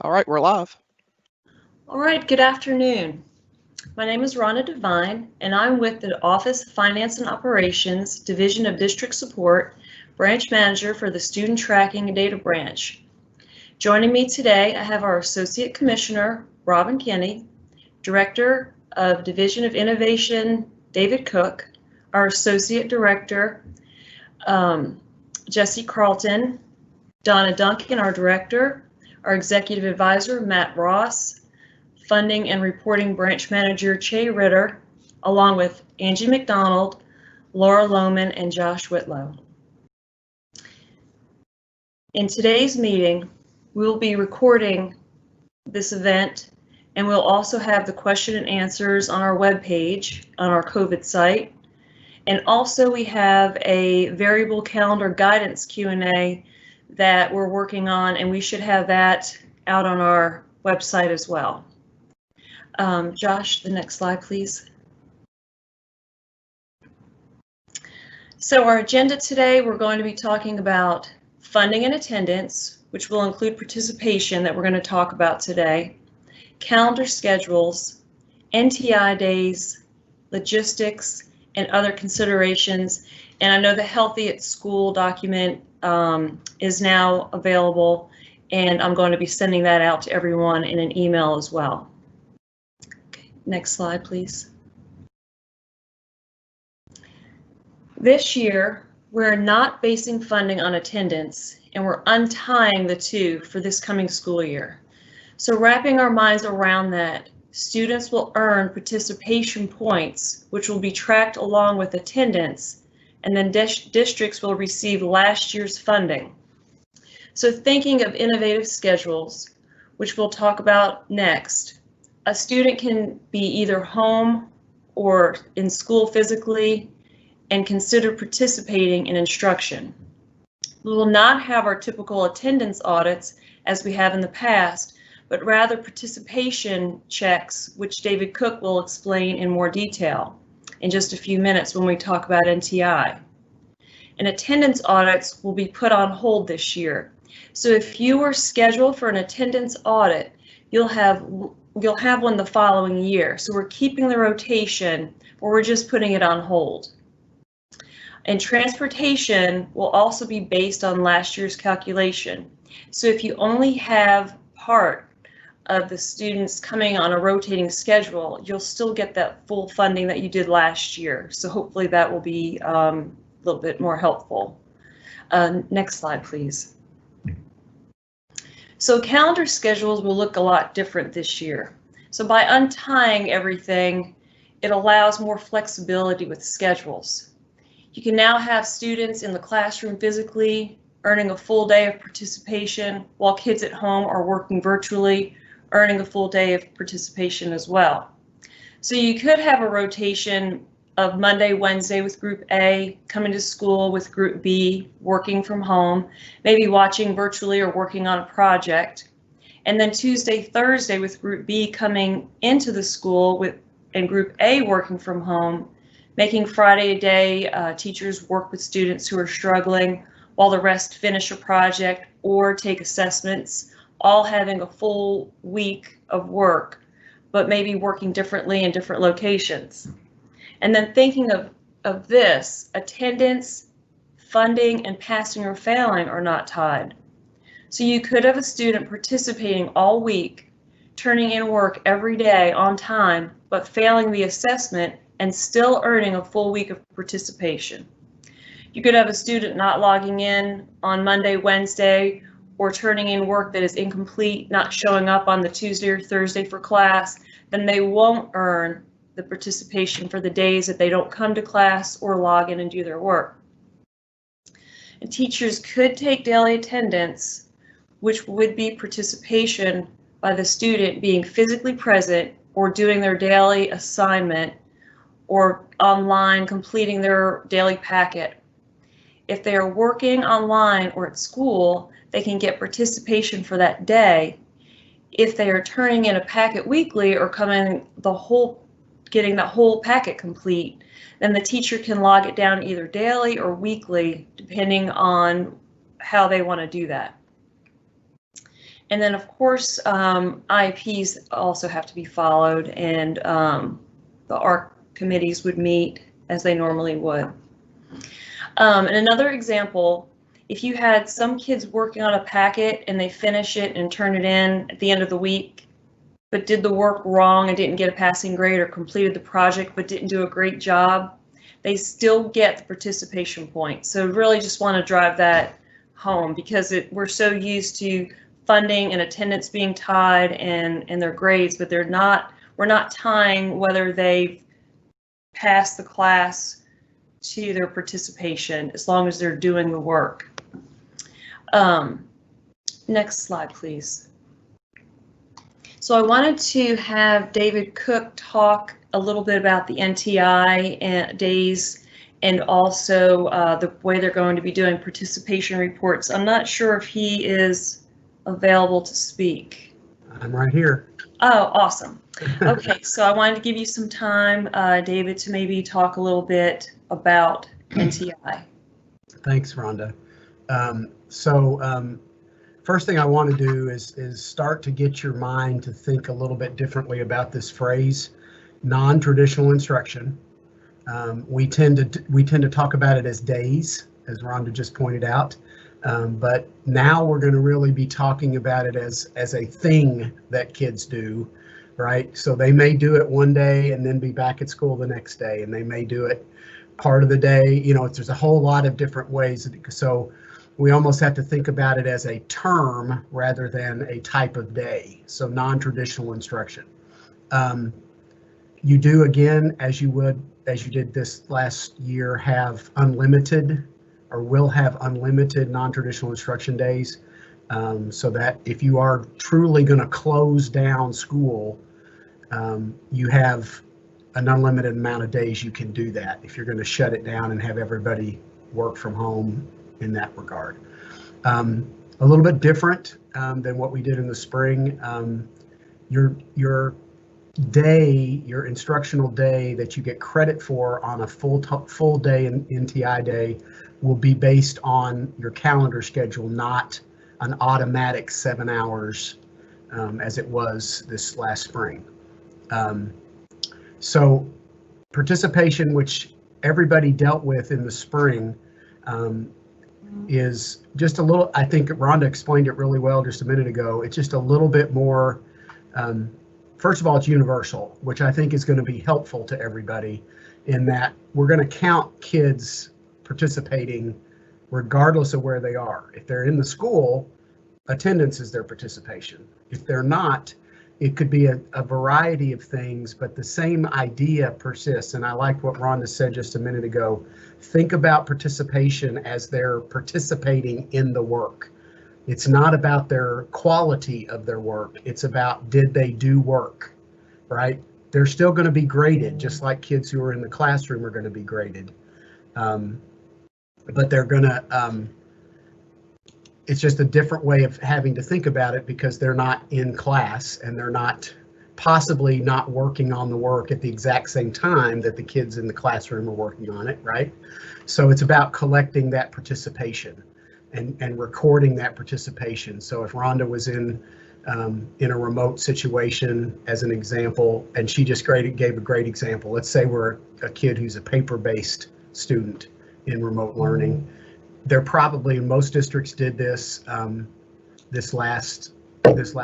All right, we're live. All right, good afternoon. My name is Rhonda Devine, and I'm with the Office of Finance and Operations, Division of District Support, Branch Manager for the Student Tracking and Data Branch. Joining me today, I have our Associate Commissioner, Robin Kinney, Director of Division of Innovation, David Cook, our Associate Director, Jesse Carlton, Donna Duncan, our Director, our Executive Advisor, Matt Ross, Funding and Reporting Branch Manager, Che Ritter, along with Angie McDonald, Laura Lohman, and Josh Whitlow. In today's meeting, we will be recording this event, and we'll also have the question and answers on our webpage on our COVID site. And also we have a variable calendar guidance Q&A that we're working on, and we should have that out on our website as well. Josh, the next slide, please. So our agenda today, we're going to be talking about funding and attendance, which will include participation that we're going to talk about today, calendar schedules, NTI Days, logistics, and other considerations. And I know the Healthy at School document is now available, and I'm going to be sending that out to everyone in an email as well. Okay, next slide, please. This year, we're not basing funding on attendance, and we're untying the two for this coming school year. So wrapping our minds around that, students will earn participation points, which will be tracked along with attendance, and then districts will receive last year's funding. So thinking of innovative schedules, which we'll talk about next, a student can be either home or in school physically and consider participating in instruction. We will not have our typical attendance audits as we have in the past, but rather participation checks, which David Cook will explain in more detail in just a few minutes when we talk about NTI. And attendance audits will be put on hold this year. So if you were scheduled for an attendance audit, you'll have one the following year. So we're keeping the rotation, but we're just putting it on hold. And transportation will also be based on last year's calculation. So if you only have part of the students coming on a rotating schedule, you'll still get that full funding that you did last year. So hopefully that will be a little bit more helpful. Next slide, please. So calendar schedules will look a lot different this year. So by untying everything, it allows more flexibility with schedules. You can now have students in the classroom physically earning a full day of participation, while kids at home are working virtually, earning a full day of participation as well. So you could have a rotation of Monday, Wednesday with Group A, coming to school with Group B, working from home, maybe watching virtually or working on a project. And then Tuesday, Thursday with Group B coming into the school and Group A working from home, making Friday a day teachers work with students who are struggling while the rest finish a project or take assessments, all having a full week of work, but maybe working differently in different locations. And then thinking of this, attendance, funding, and passing or failing are not tied. So you could have a student participating all week, turning in work every day on time, but failing the assessment and still earning a full week of participation. You could have a student not logging in on Monday, Wednesday, or turning in work that is incomplete, not showing up on the Tuesday or Thursday for class, then they won't earn the participation for the days that they don't come to class or log in and do their work. And teachers could take daily attendance, which would be participation by the student being physically present or doing their daily assignment or online completing their daily packet. If they are working online or at school, they can get participation for that day. If they are turning in a packet weekly or getting the whole packet complete, then the teacher can log it down either daily or weekly, depending on how they want to do that. And then, of course, IEPs also have to be followed, and the ARC committees would meet as they normally would. And another example, if you had some kids working on a packet and they finish it and turn it in at the end of the week, but did the work wrong and didn't get a passing grade, or completed the project but didn't do a great job, they still get the participation point. So really just want to drive that home, because we're so used to funding and attendance being tied and their grades, but we're not tying whether they've passed the class to their participation, as long as they're doing the work. Next slide, please. So I wanted to have David Cook talk a little bit about the NTI Days, and also the way they're going to be doing participation reports. I'm not sure if he is available to speak. I'm right here. Oh, awesome. Okay, so I wanted to give you some time, David, to maybe talk a little bit about NTI. Thanks, Rhonda. First thing I want to do is start to get your mind to think a little bit differently about this phrase, non-traditional instruction. We tend to talk about it as days, as Rhonda just pointed out, but now we're going to really be talking about it as a thing that kids do, right? So they may do it one day and then be back at school the next day, and they may do it part of the day. You know, there's a whole lot of different ways. So we almost have to think about it as a term rather than a type of day. So non-traditional instruction. You do, again, as you did this last year, have unlimited, or will have unlimited non-traditional instruction days, so that if you are truly going to close down school, you have an unlimited amount of days you can do that if you're going to shut it down and have everybody work from home in that regard. A little bit different than what we did in the spring. Your day, your instructional day that you get credit for on a full day in NTI day will be based on your calendar schedule, not an automatic 7 hours as it was this last spring. So participation, which everybody dealt with in the spring, is just a little, I think Rhonda explained it really well just a minute ago. It's just a little bit more, first of all, it's universal, which I think is going to be helpful to everybody, in that we're going to count kids participating regardless of where they are. If they're in the school, attendance is their participation. If they're not, it could be a variety of things, but the same idea persists. And I like what Rhonda said just a minute ago. Think about participation as they're participating in the work. It's not about their quality of their work. It's about, did they do work, right? They're still going to be graded, just like kids who are in the classroom are going to be graded. But they're going to, it's just a different way of having to think about it, because they're not in class and they're not, possibly not working on the work at the exact same time that the kids in the classroom are working on it, right? So it's about collecting that participation and recording that participation. So if Rhonda was in a remote situation, as an example, and she just gave a great example. Let's say we're a kid who's a paper-based student in remote learning. They're probably, most districts did this this last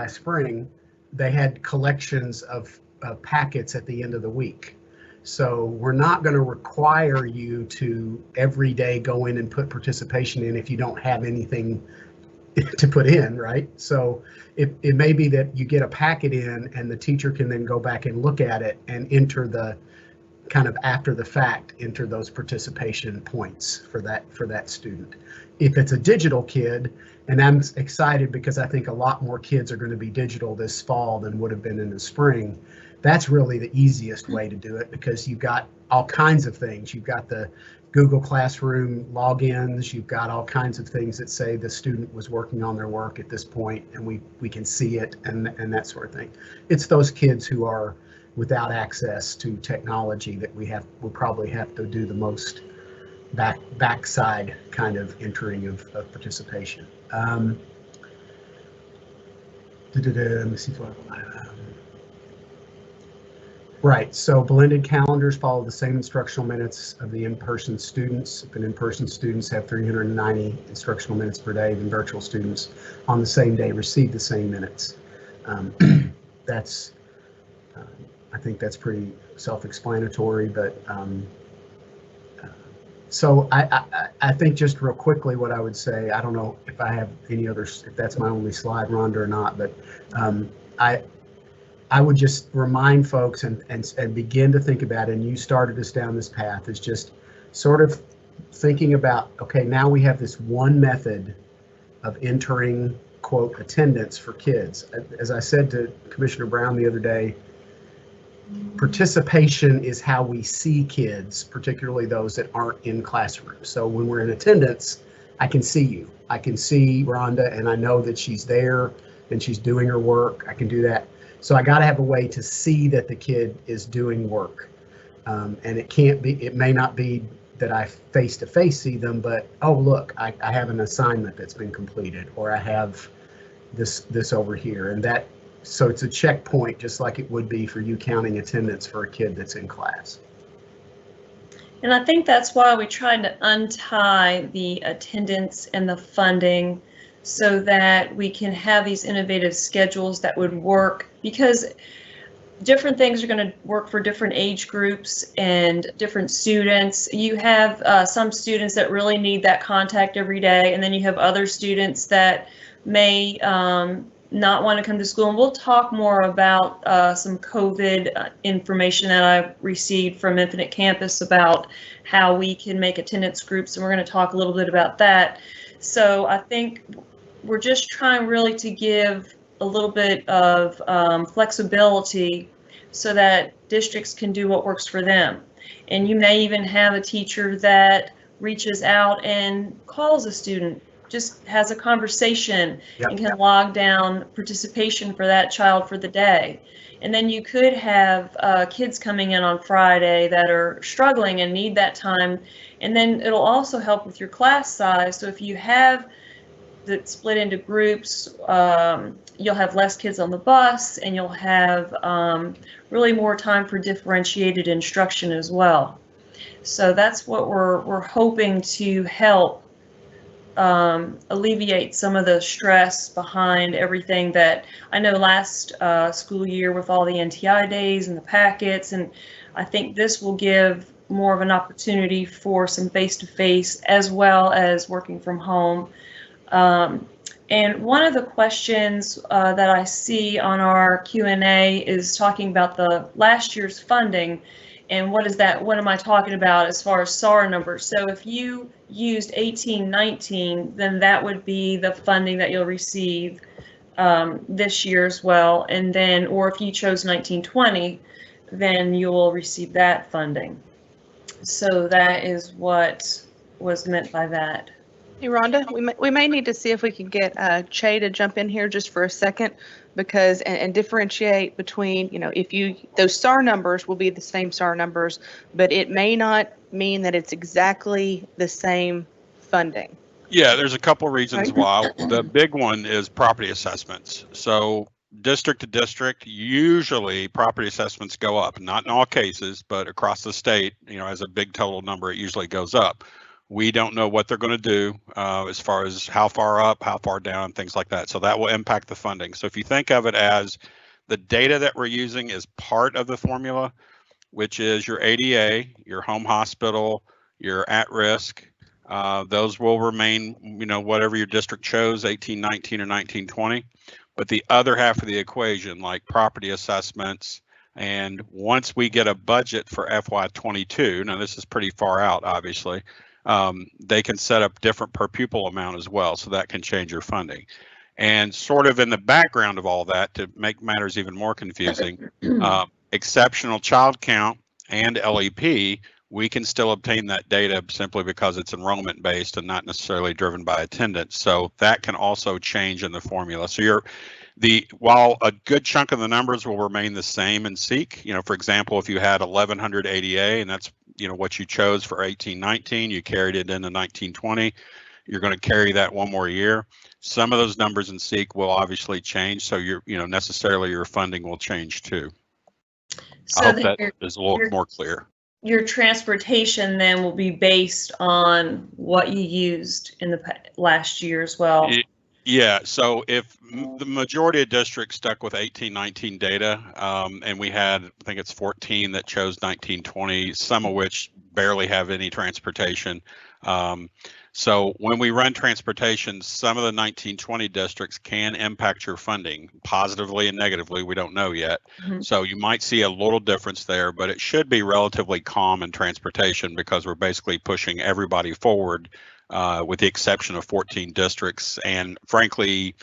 spring. They had collections of packets at the end of the week. So we're not going to require you to every day go in and put participation in if you don't have anything to put in, right? So it may be that you get a packet in and the teacher can then go back and look at it and enter the, kind of after the fact, enter those participation points for that student. If it's a digital kid, and I'm excited because I think a lot more kids are going to be digital this fall than would have been in the spring, that's really the easiest way to do it, because you've got all kinds of things. You've got the Google Classroom logins, you've got all kinds of things that say the student was working on their work at this point, and we can see it and that sort of thing. It's those kids who are without access to technology that we'll probably have to do the most backside kind of entering of participation. Let me see if right, so blended calendars follow the same instructional minutes of the in-person students. If an in-person students have 390 instructional minutes per day, then virtual students on the same day receive the same minutes. That's, I think that's pretty self-explanatory, but so I think just real quickly what I would say, I don't know if I have any others, if that's my only slide, Rhonda, or not, but I would just remind folks and begin to think about it, and you started us down this path, is just sort of thinking about, okay, now we have this one method of entering, quote, attendance for kids. As I said to Commissioner Brown the other day, participation is how we see kids, particularly those that aren't in classrooms. So when we're in attendance, I can see you. I can see Rhonda, and I know that she's there and she's doing her work. I can do that. So I got to have a way to see that the kid is doing work. And it may not be that I face-to-face see them, but, oh, look, I have an assignment that's been completed, or I have this over here. And that, so it's a checkpoint, just like it would be for you counting attendance for a kid that's in class. And I think that's why we tried to untie the attendance and the funding so that we can have these innovative schedules that would work, because different things are going to work for different age groups and different students. You have some students that really need that contact every day, and then you have other students that may not want to come to school. And we'll talk more about some COVID information that I received from Infinite Campus about how we can make attendance groups, and we're going to talk a little bit about that. So I think we're just trying really to give a little bit of flexibility so that districts can do what works for them. And you may even have a teacher that reaches out and calls a student, just has a conversation, and can log down participation for that child for the day. And then you could have kids coming in on Friday that are struggling and need that time. And then it'll also help with your class size. So if you have that split into groups, you'll have less kids on the bus, and you'll have really more time for differentiated instruction as well. So that's what we're hoping to help alleviate some of the stress behind everything that I know last school year with all the NTI days and the packets, and I think this will give more of an opportunity for some face-to-face as well as working from home. And one of the questions that I see on our Q&A is talking about the last year's funding, and what is that? What am I talking about as far as SAR numbers? So if you used 18-19, then that would be the funding that you'll receive this year as well. And then, or if you chose 19-20, then you'll receive that funding. So that is what was meant by that. Hey, Rhonda, we may need to see if we can get Che to jump in here just for a second, because and differentiate between, if those SAR numbers will be the same SAR numbers, but it may not mean that it's exactly the same funding. Yeah, there's a couple reasons why. The big one is property assessments. So district to district, usually property assessments go up, not in all cases, but across the state, as a big total number, it usually goes up. We don't know what they're going to do as far as how far up, how far down, things like that. So that will impact the funding. So if you think of it as the data that we're using is part of the formula, which is your ADA, your home hospital, your at-risk, those will remain, whatever your district chose, 18-19 or 19-20. But the other half of the equation, like property assessments, and once we get a budget for FY22, now this is pretty far out, obviously, they can set up different per pupil amount as well, so that can change your funding. And sort of in the background of all that, to make matters even more confusing, exceptional child count and LEP, we can still obtain that data simply because it's enrollment based and not necessarily driven by attendance. So that can also change in the formula. So while a good chunk of the numbers will remain the same in SEEK, for example, if you had 1100 ADA and that's what you chose for 18-19, you carried it into 19-20, you're going to carry that one more year. Some of those numbers in SEEK will obviously change, so necessarily your funding will change too. So I hope that is a little more clear. Your transportation then will be based on what you used in the last year as well. Yeah, so if the majority of districts stuck with 18-19 data, and we had, I think it's 14 that chose 19-20, some of which barely have any transportation. So when we run transportation, some of the 19-20 districts can impact your funding positively and negatively. We don't know yet. Mm-hmm. So you might see a little difference there, but it should be relatively calm in transportation because we're basically pushing everybody forward, with the exception of 14 districts. And frankly,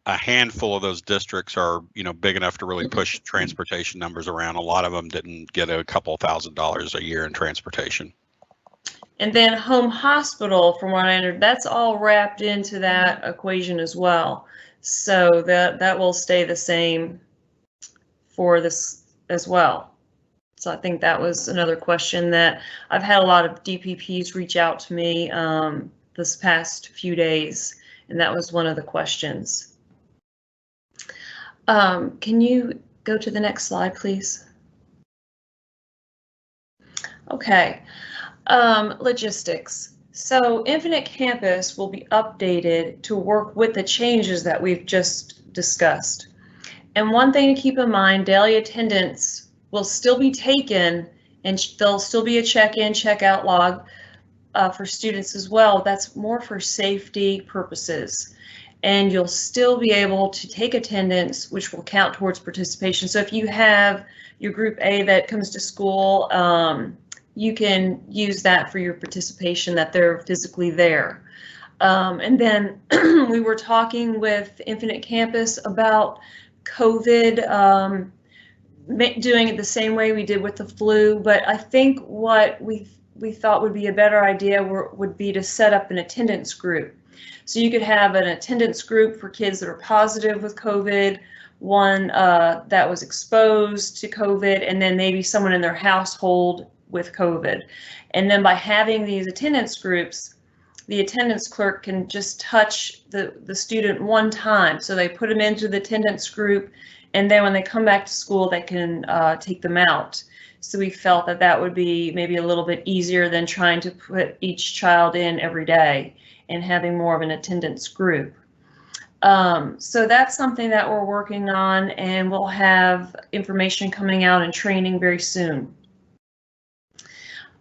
a handful of those districts are, big enough to really push transportation numbers around. A lot of them didn't get a couple $1,000s a year in transportation. And then home hospital, from what I understand, that's all wrapped into that equation as well. So that will stay the same for this as well. So I think that was another question that I've had a lot of DPPs reach out to me this past few days, and that was one of the questions. Can you go to the next slide, please? Okay. Logistics. So Infinite Campus will be updated to work with the changes that we've just discussed. And one thing to keep in mind, daily attendance will still be taken, and there'll still be a check-in, check-out log for students as well. That's more for safety purposes. And you'll still be able to take attendance, which will count towards participation. So if you have your group A that comes to school, you can use that for your participation, that they're physically there. And then we were talking with Infinite Campus about COVID, doing it the same way we did with the flu, but I think what we thought would be a better idea would be to set up an attendance group. So you could have an attendance group for kids that are positive with COVID, one that was exposed to COVID, and then maybe someone in their household with COVID. And then by having these attendance groups, the attendance clerk can just touch the student one time. So they put them into the attendance group, and then when they come back to school, they can take them out. So we felt that would be maybe a little bit easier than trying to put each child in every day and having more of an attendance group. So that's something that we're working on, and we'll have information coming out and training very soon.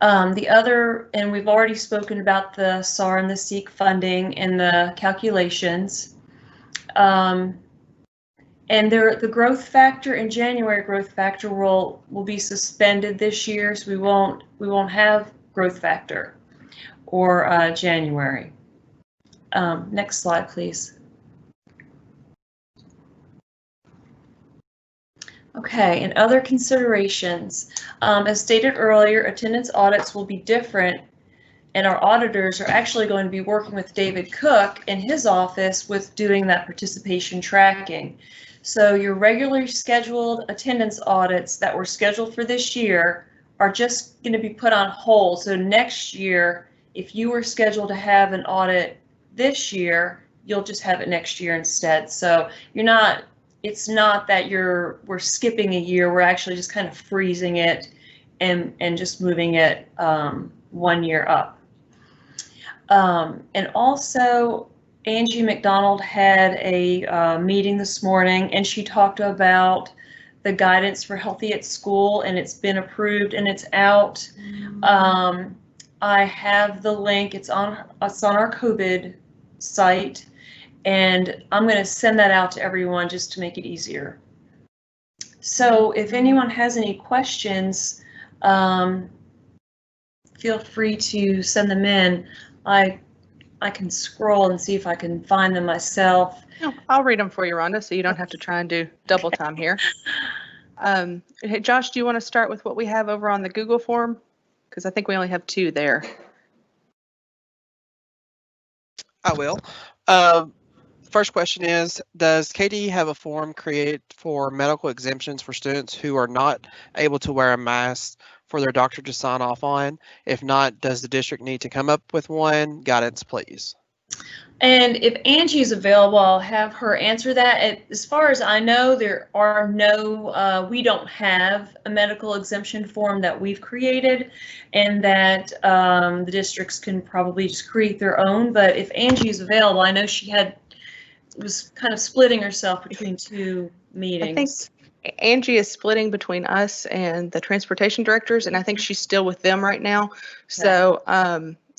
The other, and we've already spoken about the SAR and the SEEK funding and the calculations. And the growth factor and January growth factor will be suspended this year, so we won't have growth factor or January. Next slide, please. Okay, and other considerations. As stated earlier, attendance audits will be different, and our auditors are actually going to be working with David Cook in his office with doing that participation tracking. So your regularly scheduled attendance audits that were scheduled for this year are just going to be put on hold. So next year, if you were scheduled to have an audit this year, you'll just have it next year instead. So it's not that we're skipping a year, we're actually just kind of freezing it and just moving it 1 year up. And also, Angie McDonald had a meeting this morning, and she talked about the guidance for Healthy at School, and it's been approved and it's out. I have the link. It's on our COVID site, and I'm going to send that out to everyone just to make it easier. So if anyone has any questions, feel free to send them in. I can scroll and see if I can find them myself. I'll read them for you, Rhonda, so you don't have to try and do double time here. Hey, Josh, do you want to start with what we have over on the Google form? Because I think we only have 2 there. I will. First question is, does KD have a form created for medical exemptions for students who are not able to wear a mask for their doctor to sign off on? If not, does the district need to come up with one? Guidance, please. And if Angie is available, I'll have her answer that. As far as I know, there are no, we don't have a medical exemption form that we've created, and that the districts can probably just create their own. But if Angie is available, I know she was kind of splitting herself between two meetings. I think Angie is splitting between us and the transportation directors, and I think she's still with them right now. So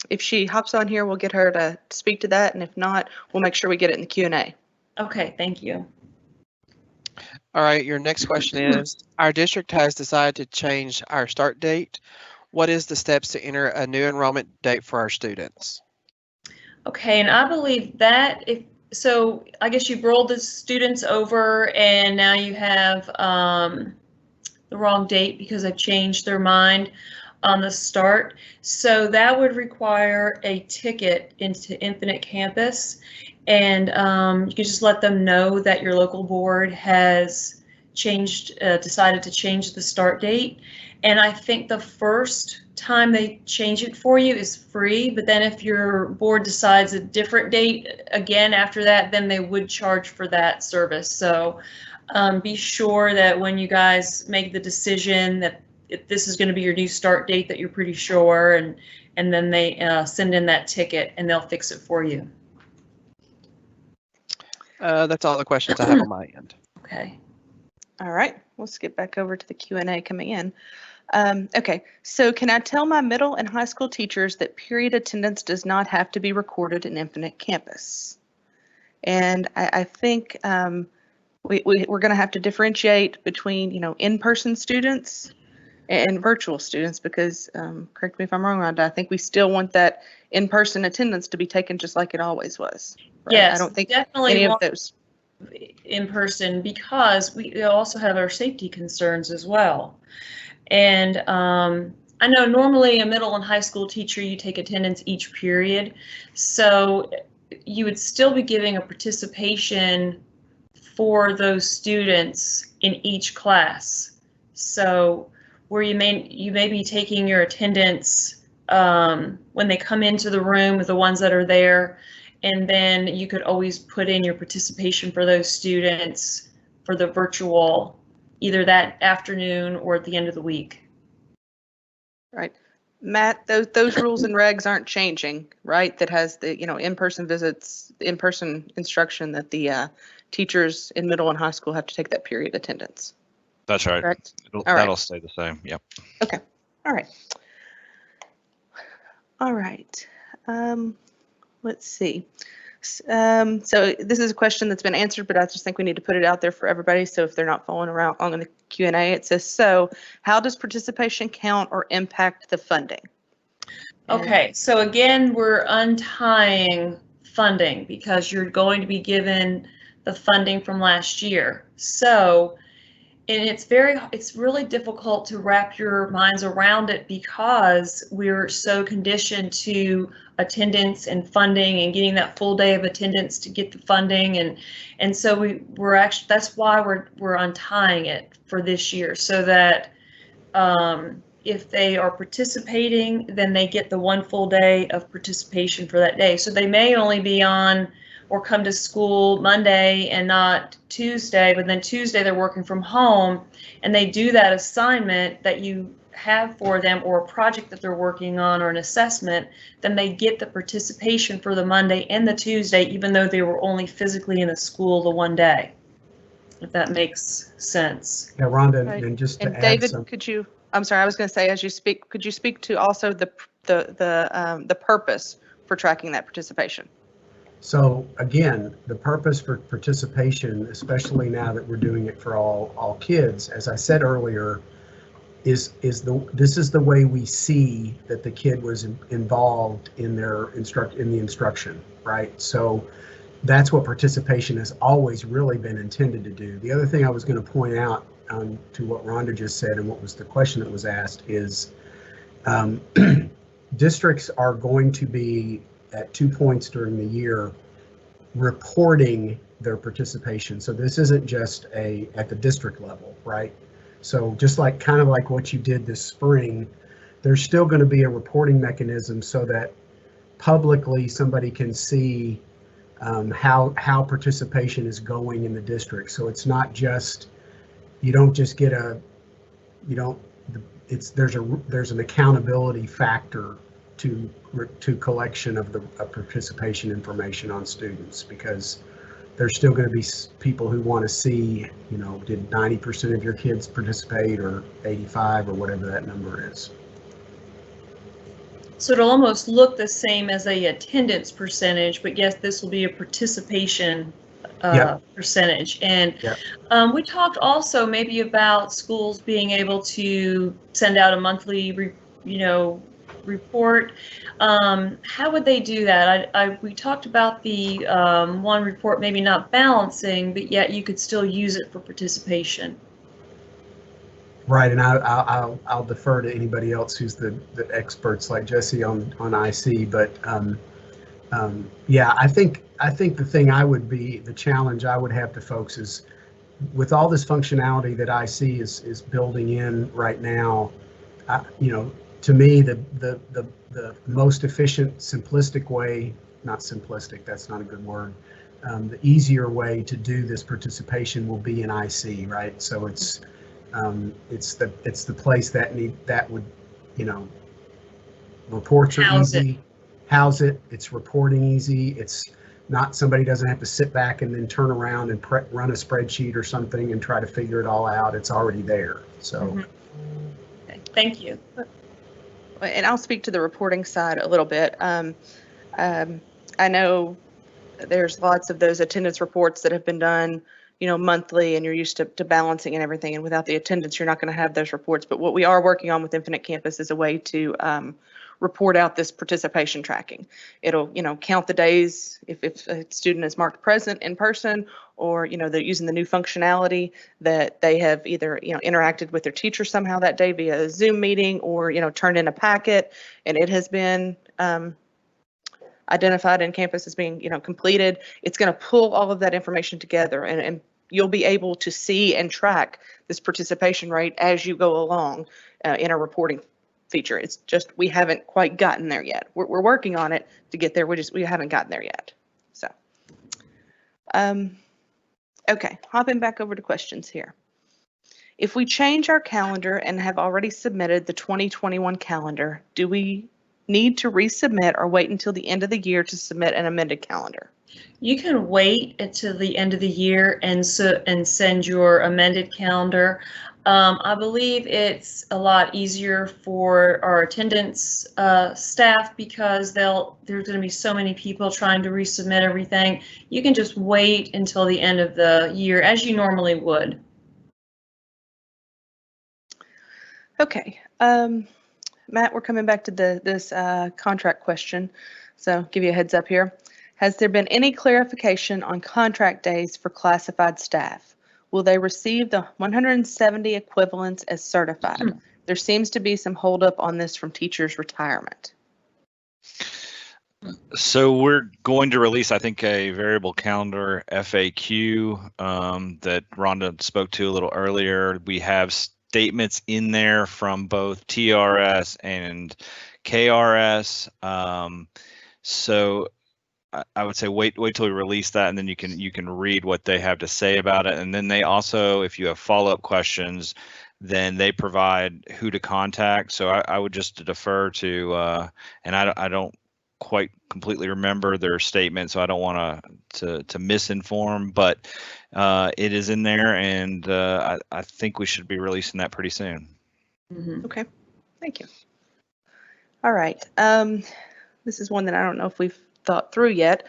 if she hops on here, we'll get her to speak to that, and if not, we'll make sure we get it in the Q&A. Okay, thank you. All right, your next question is, our district has decided to change our start date. What is the steps to enter a new enrollment date for our students? Okay, and I believe that so I guess you've rolled the students over and now you have the wrong date because they've changed their mind on the start. So that would require a ticket into Infinite Campus, and you can just let them know that your local board has decided to change the start date. And I think the first time they change it for you is free, but then if your board decides a different date again after that, then they would charge for that service. So be sure that when you guys make the decision that if this is going to be your new start date, that you're pretty sure, and then they send in that ticket and they'll fix it for you. That's all the questions I have on my end. Okay. All right, let's get back over to the Q&A coming in. Okay, so can I tell my middle and high school teachers that period attendance does not have to be recorded in Infinite Campus? And I think we're going to have to differentiate between, in-person students and virtual students, because correct me if I'm wrong, Rhonda, I think we still want that in-person attendance to be taken just like it always was. Right? Yes, I don't think definitely any of those. In person, because we also have our safety concerns as well. And I know normally a middle and high school teacher, you take attendance each period. So you would still be giving a participation for those students in each class. So where you may be taking your attendance when they come into the room with the ones that are there, and then you could always put in your participation for those students for the virtual, either that afternoon or at the end of the week. Right. Matt, those rules and regs aren't changing, right? That has the, in-person visits, the in-person instruction that the teachers in middle and high school have to take that period attendance. That's right. Correct? That'll stay the same. Yep. Okay. All right. All right. Let's see. So this is a question that's been answered, but I just think we need to put it out there for everybody. So if they're not following around on the Q&A, it says, so how does participation count or impact the funding? Okay, so again, we're untying funding because you're going to be given the funding from last year. So, and it's really difficult to wrap your minds around it because we're so conditioned to attendance and funding and getting that full day of attendance to get the funding, and so we're actually, that's why we're untying it for this year, so that if they are participating, then they get the one full day of participation for that day. So they may only be on or come to school Monday and not Tuesday, but then Tuesday they're working from home and they do that assignment that you have for them, or a project that they're working on, or an assessment, then they get the participation for the Monday and the Tuesday, even though they were only physically in the school the one day, if that makes sense. Yeah, Rhonda, Right. and just to And add David, some, I'm sorry, I was going to say, as you speak, could you speak to also the purpose for tracking that participation? so again, the purpose for participation, especially now that we're doing it for all kids, as I said earlier, this is the way we see that the kid was involved in the instruction, right? So that's what participation has always really been intended to do. The other thing I was going to point out to what Rhonda just said and what was the question that was asked is districts are going to be at 2 points during the year reporting their participation. So this isn't just at the district level, right? So just like kind of like what you did this spring, there's still going to be a reporting mechanism so that publicly somebody can see how participation is going in the district. So it's not just, you don't just get there's an accountability factor to collection of the participation information on students, because there's still going to be people who want to see, did 90% of your kids participate, or 85, or whatever that number is. So it'll almost look the same as a attendance percentage, but yes, this will be a participation percentage. And we talked also maybe about schools being able to send out a monthly, report. How would they do that? We talked about the one report maybe not balancing, but yet you could still use it for participation. Right, and I'll defer to anybody else who's the experts like Jesse on IC, but yeah, I think the challenge I would have to folks is, with all this functionality that IC is building in right now, to me the most efficient, simplistic way, not simplistic, that's not a good word, the easier way to do this participation will be in IC, right? So it's the place that would, reports are easy, house it, it's reporting easy, it's not, somebody doesn't have to sit back and then turn around and run a spreadsheet or something and try to figure it all out. It's already there. So Okay, thank you. And I'll speak to the reporting side a little bit. I know there's lots of those attendance reports that have been done, monthly, and you're used to balancing and everything. And without the attendance, you're not going to have those reports. But what we are working on with Infinite Campus is a way to report out this participation tracking. It'll, count the days if a student is marked present in person, or, they're using the new functionality that they have either, interacted with their teacher somehow that day via a Zoom meeting, or, turned in a packet and it has been identified in campus as being, completed. It's going to pull all of that information together, and you'll be able to see and track this participation rate as you go along in a reporting feature. It's just, we haven't quite gotten there yet. We're working on it to get there. We haven't gotten there yet. So, okay, hopping back over to questions here. If we change our calendar and have already submitted the 2021 calendar, do we need to resubmit or wait until the end of the year to submit an amended calendar? You can wait until the end of the year and send your amended calendar. I believe it's a lot easier for our attendance staff, because there's going to be so many people trying to resubmit everything. You can just wait until the end of the year, as you normally would. Okay. Matt, we're coming back to this contract question, so give you a heads up here. Has there been any clarification on contract days for classified staff? Will they receive the 170 equivalents as certified? There seems to be some holdup on this from teachers' retirement. So we're going to release, I think, a variable calendar FAQ that Rhonda spoke to a little earlier. We have statements in there from both TRS and KRS. So I would say wait till we release that, and then you can read what they have to say about it. And then they also, if you have follow-up questions, then they provide who to contact. So I would just defer to, and I don't quite completely remember their statement, so I don't want to misinform, but it is in there, and I think we should be releasing that pretty soon. Okay, thank you. All right, this is one that I don't know if we've thought through yet.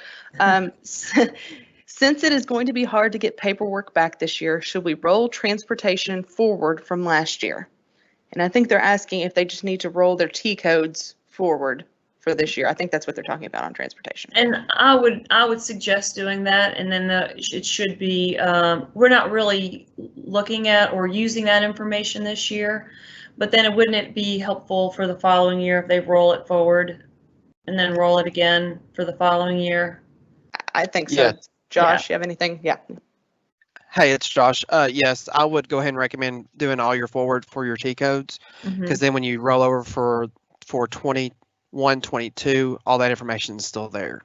Since it is going to be hard to get paperwork back this year, should we roll transportation forward from last year? And I think they're asking if they just need to roll their T codes forward for this year. I think that's what they're talking about on transportation. And I would suggest doing that, and then it should be, we're not really looking at or using that information this year, but then wouldn't it be helpful for the following year if they roll it forward and then roll it again for the following year? I think so. Yeah. Josh, you have anything? Yeah. Hey, it's Josh. Yes, I would go ahead and recommend doing all your forward for your T codes, because then when you roll over for 1/22. All that information is still there.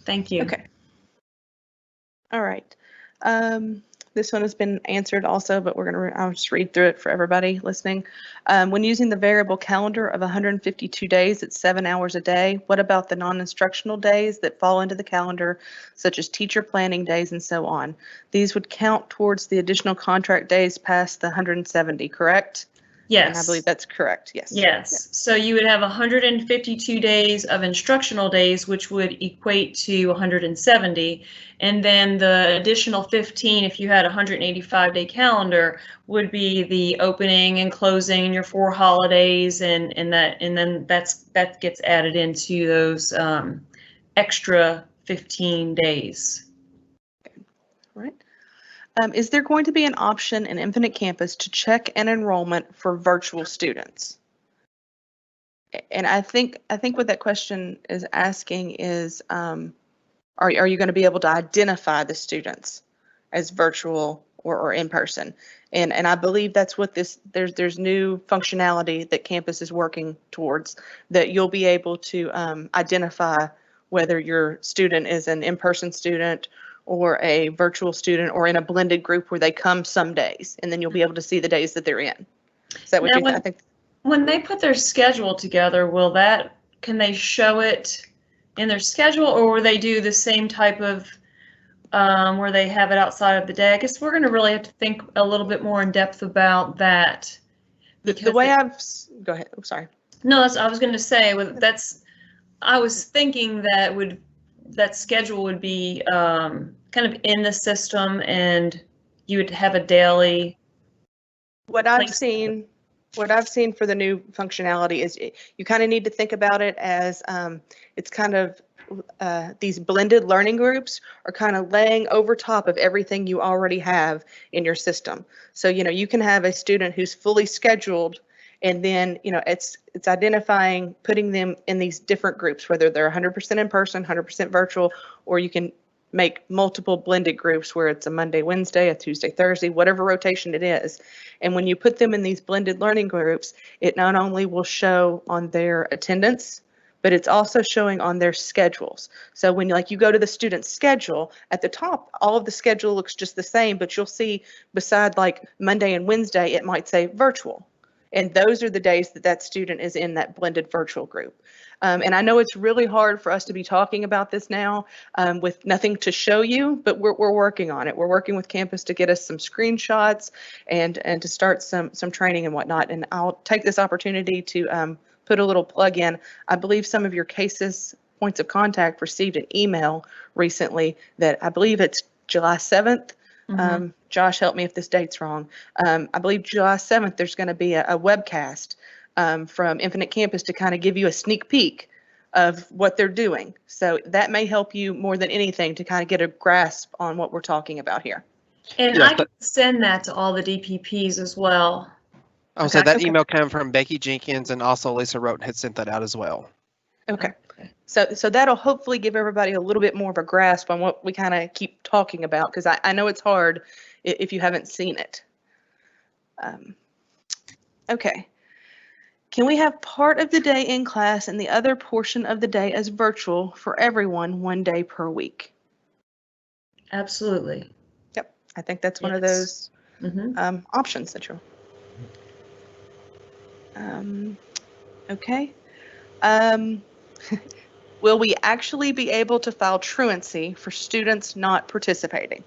Thank you. Okay. All right. This one has been answered also, but I'll just read through it for everybody listening. When using the variable calendar of 152 days, it's 7 hours a day. What about the non-instructional days that fall into the calendar, such as teacher planning days and so on? These would count towards the additional contract days past the 170, correct? Yes. And I believe that's correct. Yes. Yes. So you would have 152 days of instructional days, which would equate to 170. And then the additional 15, if you had a 185-day calendar, would be the opening and closing, your 4 holidays, and then that gets added into those extra 15 days. Right. Is there going to be an option in Infinite Campus to check an enrollment for virtual students? And I think what that question is asking is, are you going to be able to identify the students as virtual or in person? And I believe that's what there's new functionality that campus is working towards, that you'll be able to identify whether your student is an in-person student or a virtual student or in a blended group where they come some days, and then you'll be able to see the days that they're in. Is that what Now, you think? I think when they put their schedule together, can they show it in their schedule, or will they do the same type of where they have it outside of the day? I guess we're going to really have to think a little bit more in depth about that. the way go ahead. I'm sorry. No, I was going to say I was thinking that schedule would be kind of in the system, and you would have a daily. What I've seen for the new functionality is you kind of need to think about it as it's kind of these blended learning groups are kind of laying over top of everything you already have in your system. So, you can have a student who's fully scheduled, and then, it's identifying, putting them in these different groups, whether they're 100% in person, 100% virtual, or you can make multiple blended groups where it's a Monday, Wednesday, a Tuesday, Thursday, whatever rotation it is. And when you put them in these blended learning groups, it not only will show on their attendance, but it's also showing on their schedules. So when you go to the student's schedule, at the top, all of the schedule looks just the same, but you'll see beside like Monday and Wednesday, it might say virtual. And those are the days that student is in that blended virtual group. And I know it's really hard for us to be talking about this now with nothing to show you, but we're working on it. We're working with campus to get us some screenshots and to start some training and whatnot. And I'll take this opportunity to put a little plug in. I believe some of your cases, points of contact, received an email recently that I believe it's July 7th. Mm-hmm. Josh, help me if this date's wrong. I believe July 7th, there's going to be a webcast from Infinite Campus to kind of give you a sneak peek of what they're doing. So that may help you more than anything to kind of get a grasp on what we're talking about here. And I can send that to all the DPPs as well. I'll say that email came from Becky Jenkins, and also Lisa Roten had sent that out as well. Okay. So that'll hopefully give everybody a little bit more of a grasp on what we kind of keep talking about, because I know it's hard if you haven't seen it. Okay. Can we have part of the day in class and the other portion of the day as virtual for everyone 1 day per week? Absolutely. Yep. I think that's one of those options that you're. Okay. Will we actually be able to file truancy for students not participating?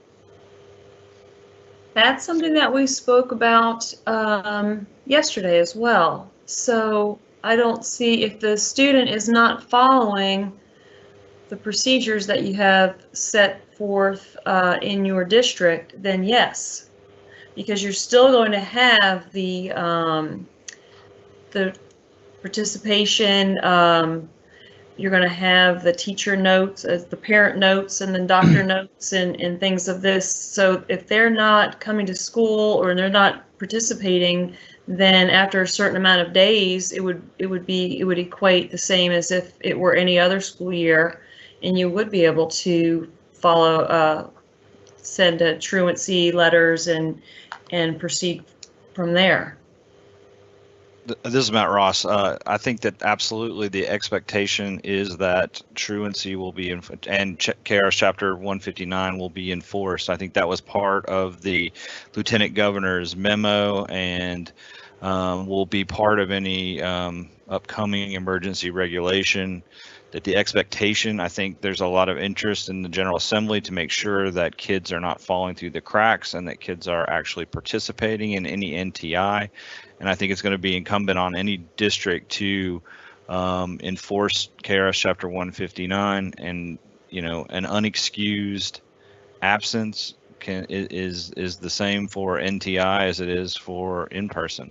That's something that we spoke about yesterday as well. So I don't see, if the student is not following the procedures that you have set forth in your district, then yes, because you're still going to have the participation. You're going to have the teacher notes as the parent notes, and then doctor notes and things of this. So if they're not coming to school or they're not participating, then after a certain amount of days, it would equate the same as if it were any other school year, and you would be able to follow, send truancy letters and proceed from there. This is Matt Ross. I think that absolutely the expectation is that truancy will be and KRS Chapter 159 will be enforced. I think that was part of the Lieutenant Governor's memo and will be part of any upcoming emergency regulation. That the expectation, I think there's a lot of interest in the General Assembly to make sure that kids are not falling through the cracks and that kids are actually participating in any NTI. And I think it's going to be incumbent on any district to enforce KRS Chapter 159, and an unexcused absence is the same for NTI as it is for in-person.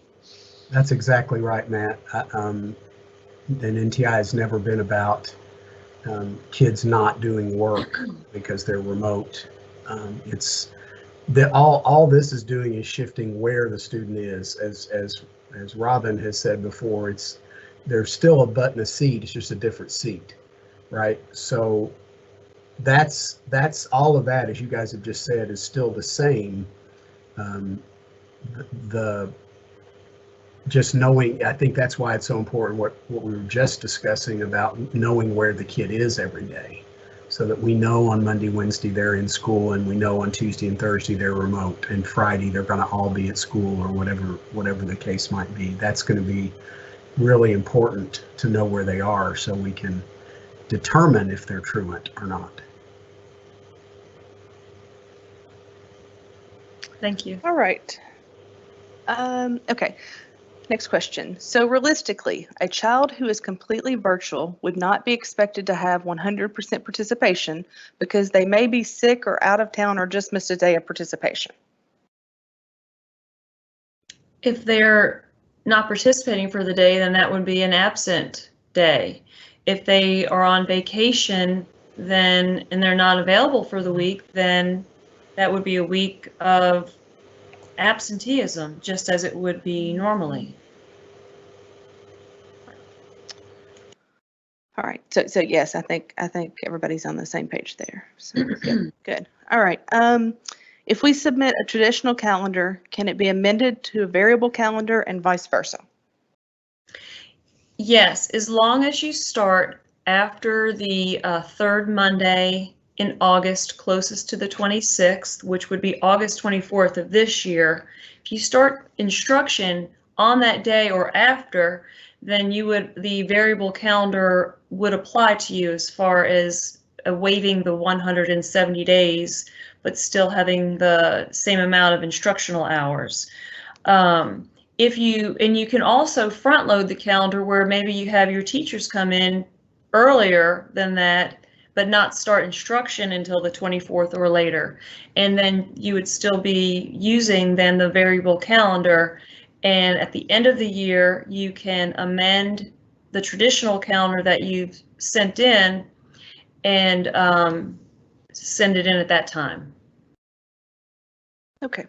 That's exactly right, Matt. And NTI has never been about kids not doing work because they're remote. It's all this is doing is shifting where the student is. As Robin has said before, there's still a butt in a seat. It's just a different seat, right? So that's all of that, as you guys have just said, is still the same. Just knowing, I think that's why it's so important what we were just discussing about knowing where the kid is every day, so that we know on Monday, Wednesday they're in school, and we know on Tuesday and Thursday they're remote, and Friday they're going to all be at school, or whatever the case might be. That's going to be really important to know where they are, so we can determine if they're truant or not. Thank you. All right. Okay. Next question. So realistically, a child who is completely virtual would not be expected to have 100% participation because they may be sick or out of town or just missed a day of participation. If they're not participating for the day, then that would be an absent day. If they are on vacation, and they're not available for the week, then that would be a week of absenteeism, just as it would be normally. All right. So yes, I think everybody's on the same page there. So good. All right. If we submit a traditional calendar, can it be amended to a variable calendar and vice versa? Yes, as long as you start after the third Monday in August, closest to the 26th, which would be August 24th of this year. If you start instruction on that day or after, then the variable calendar would apply to you as far as waiving the 170 days, but still having the same amount of instructional hours. You can also front load the calendar where maybe you have your teachers come in earlier than that, but not start instruction until the 24th or later. And then you would still be using then the variable calendar. And at the end of the year, you can amend the traditional calendar that you've sent in and send it in at that time. Okay.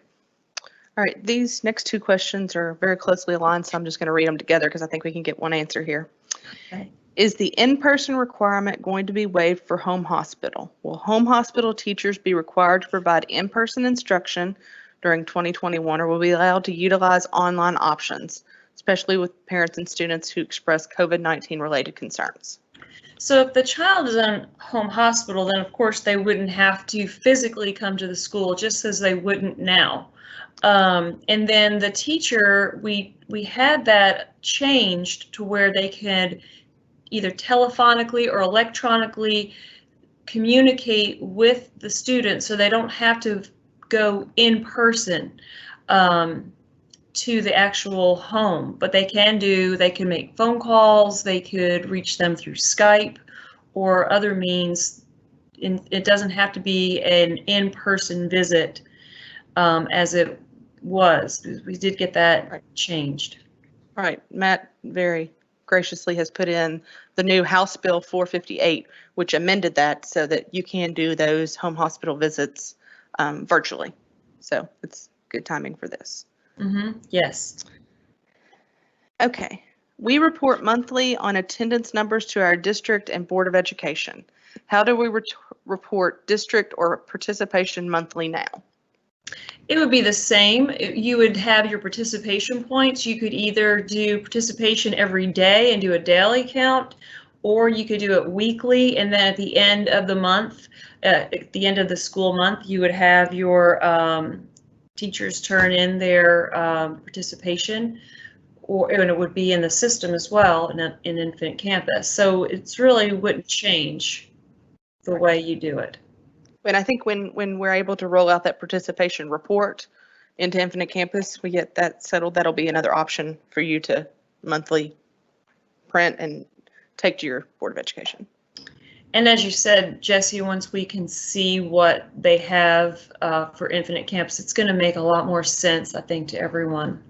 All right. These next two questions are very closely aligned, so I'm just going to read them together because I think we can get one answer here. Okay. Is the in-person requirement going to be waived for home hospital? Will home hospital teachers be required to provide in-person instruction during 2021, or will be allowed to utilize online options, especially with parents and students who express COVID-19 related concerns? So if the child is in home hospital, then of course they wouldn't have to physically come to the school, just as they wouldn't now. And then the teacher, we had that changed to where they could either telephonically or electronically communicate with the student, so they don't have to go in person to the actual home, but they can make phone calls, they could reach them through Skype or other means. It doesn't have to be an in-person visit as it was. We did get that changed. Right. Matt very graciously has put in the new House Bill 458, which amended that so that you can do those home hospital visits virtually. So it's good timing for this. Yes. Okay. We report monthly on attendance numbers to our district and Board of Education. How do we report district or participation monthly now? It would be the same. You would have your participation points. You could either do participation every day and do a daily count, or you could do it weekly, and then at the end of the month, at the end of the school month, you would have your teachers turn in their participation, and it would be in the system as well in Infinite Campus. So it's really wouldn't change the way you do it. And I think when we're able to roll out that participation report into Infinite Campus, we get that settled. That'll be another option for you to monthly print and take to your Board of Education. And as you said, Jesse, once we can see what they have for Infinite Campus, it's going to make a lot more sense, I think, to everyone.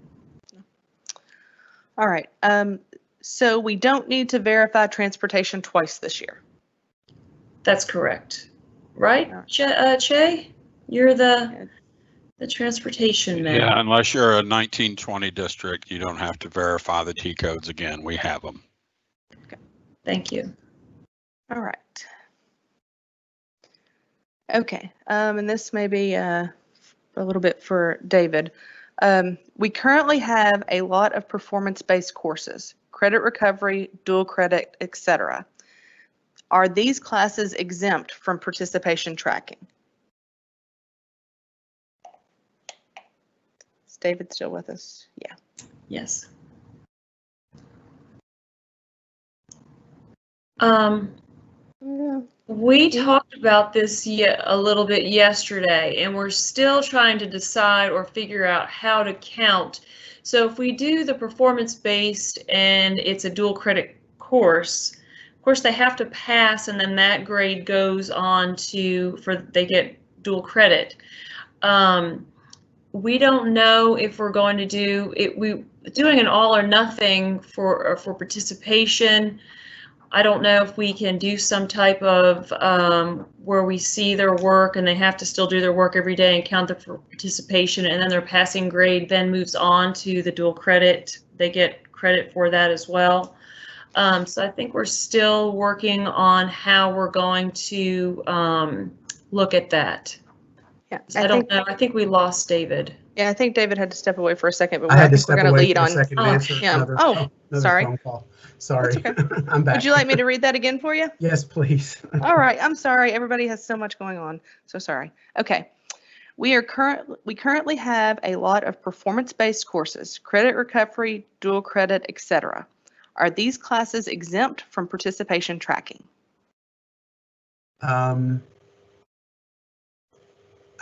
All right. So we don't need to verify transportation twice this year. That's correct. Right, Che? You're the transportation man. Yeah, unless you're a 1920 district, you don't have to verify the T codes again. We have them. Okay. Thank you. All right. Okay, and this may be a little bit for David. We currently have a lot of performance-based courses, credit recovery, dual credit, etc. Are these classes exempt from participation tracking? Is David still with us? Yeah. Yes. We talked about this a little bit yesterday, and we're still trying to decide or figure out how to count. So if we do the performance-based and it's a dual credit course, of course they have to pass, and then that grade goes on to they get dual credit. We don't know if we're going to do it. We doing an all or nothing for participation. I don't know if we can do some type of where we see their work and they have to still do their work every day and count their participation, and then their passing grade then moves on to the dual credit. They get credit for that as well. So I think we're still working on how we're going to look at that. Yeah, I don't know. I think we lost David. Yeah, I think David had to step away for a second, but I had to think we're step going to away lead for a on. second and answer another Sorry. phone call. Sorry, That's okay. I'm back. Would you like me to read that again for you? Yes, please. All right, I'm sorry. Everybody has so much going on. So sorry. Okay. We currently have a lot of performance-based courses, credit recovery, dual credit, etc. Are these classes exempt from participation tracking?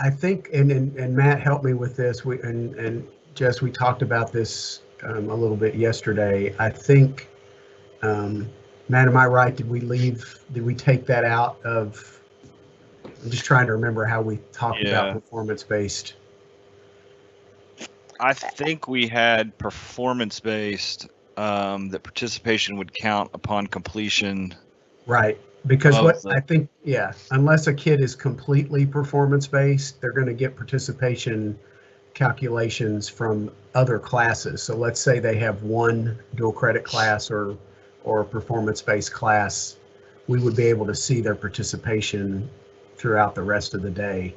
I think, and Matt helped me with this. And Jess, we talked about this a little bit yesterday. I think, Matt, am I right? Did we take that out of? I'm just trying to remember how we talked about performance-based. I think we had performance-based, that participation would count upon completion. Right. Because I think, unless a kid is completely performance-based, they're going to get participation calculations from other classes. So let's say they have one dual credit class or a performance-based class, we would be able to see their participation throughout the rest of the day.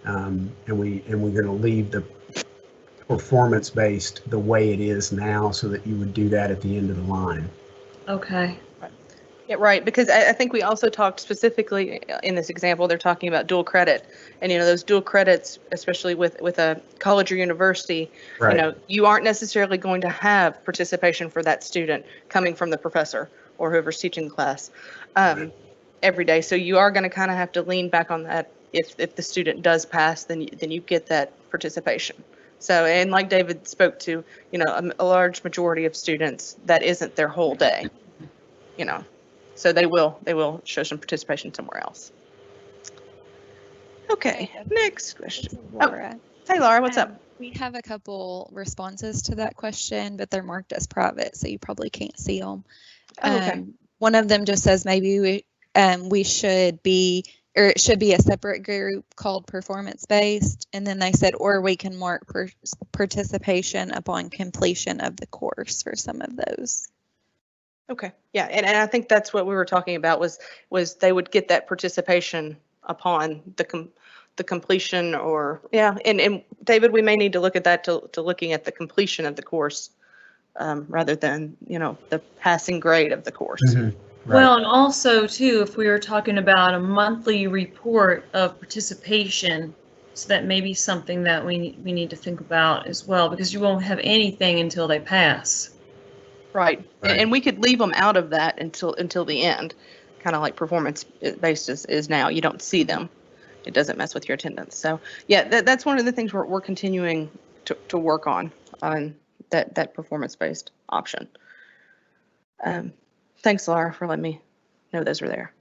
And we're going to leave the performance-based the way it is now so that you would do that at the end of the line. Okay. Yeah, right, because I think we also talked specifically in this example, they're talking about dual credit. And, those dual credits, especially with a college or university, right. You aren't necessarily going to have participation for that student coming from the professor or whoever's teaching the class every day. So you are going to kind of have to lean back on that. If the student does pass, then you get that participation. So, and like David spoke to, a large majority of students, that isn't their whole day, So they will show some participation somewhere else. Okay, next question. Laura. Oh, hey Laura, what's up? We have a couple responses to that question, but they're marked as private, so you probably can't see them. Okay. One of them just says maybe we should be, or it should be a separate group called performance-based, and then they said, or we can mark participation upon completion of the course for some of those. Okay, yeah, and I think that's what we were talking about was they would get that participation upon the the completion or, yeah, and David, we may need to look at that to looking at the completion of the course rather than, the passing grade of the course. Mhm. Right. Well, and also too, if we were talking about a monthly report of participation, so that may be something that we need to think about as well, because you won't have anything until they pass. Right. Right. And we could leave them out of that until the end, kind of like performance-based is now. You don't see them. It doesn't mess with your attendance. So yeah, that's one of the things we're continuing to work on that performance-based option. Thanks, Laura, for letting me know those were there.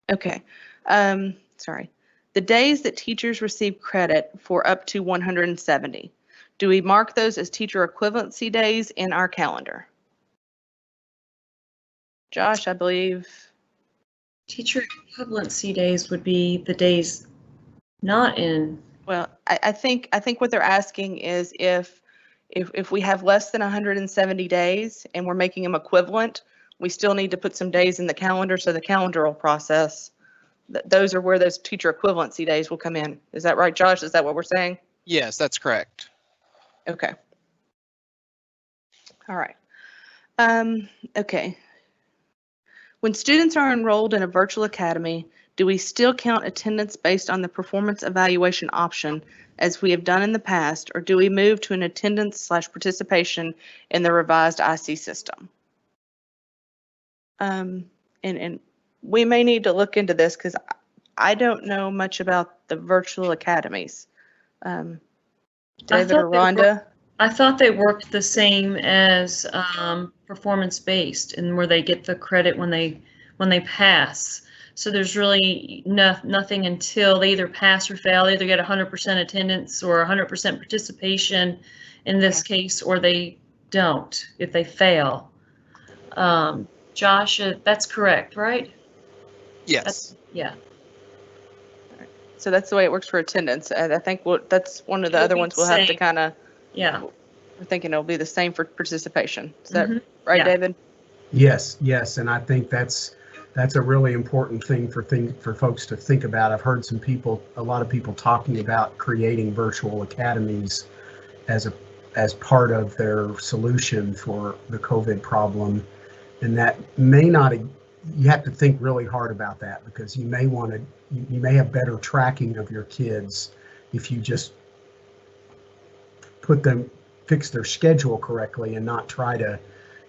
Okay. Sorry. The days that teachers receive credit for up to 170, do we mark those as teacher equivalency days in our calendar? Josh, I believe. Teacher equivalency days would be the days not in. Well, I think what they're asking is if we have less than 170 days and we're making them equivalent, we still need to put some days in the calendar so the calendar will process. Those are where those teacher equivalency days will come in. Is that right, Josh? Is that what we're saying? Yes, that's correct. Okay. All right. Okay. When students are enrolled in a virtual academy, do we still count attendance based on the performance evaluation option as we have done in the past, or do we move to an attendance/participation in the revised IC system? And we may need to look into this because I don't know much about the virtual academies. David or Rhonda? I thought they worked the same as performance-based, and where they get the credit when they pass. So there's really nothing until they either pass or fail. They either get 100% attendance or 100% participation in this case, or they don't if they fail. Josh, that's correct, right? Yes. Yeah. So that's the way it works for attendance. I think that's one of the It'll other be ones the we'll have to same. kind of, Yeah. we're thinking it'll be the same for participation. Is that right, Yeah. David? Yes, and I think that's a really important thing for folks to think about. I've heard a lot of people talking about creating virtual academies as part of their solution for the COVID problem, and that may not. You have to think really hard about that, because you may have better tracking of your kids if you just fix their schedule correctly and not try to